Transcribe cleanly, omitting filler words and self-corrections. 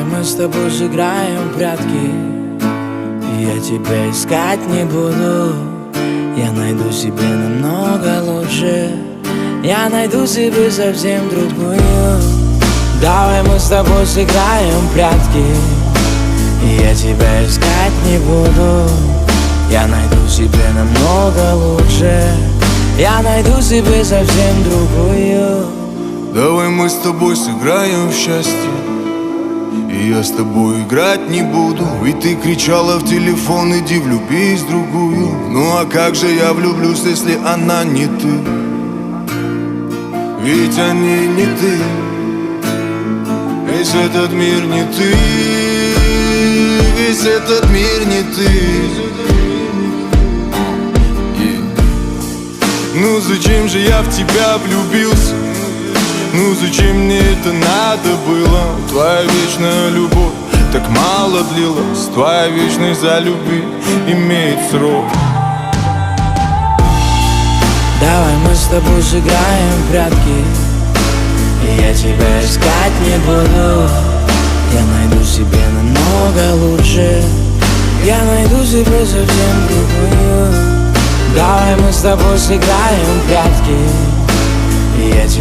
мы с тобой сыграем в прятки, и я тебя искать не буду. Я найду себе намного лучше, я найду себе совсем другую. Давай мы с тобой сыграем в прятки, и я тебя искать не буду. Я найду себе намного лучше, я найду себе совсем другую. Давай мы с тобой сыграем в счастье, и я с тобой играть не буду. Ведь ты кричала в телефон: иди влюбись в другую. Ну а как же я влюблюсь, если она не ты? Ведь они не ты, весь этот мир не ты, весь этот мир не ты. Ну зачем же я в тебя влюбился? Ну зачем мне это надо было? Твоя вечная любовь так мало длилась, твоя вечность за любви имеет срок. Давай мы с тобой сыграем в прятки, и я тебя искать не буду. Я найду себе намного лучше, я найду себе совсем другую. Давай мы с тобой сыграем в прятки, и я тебя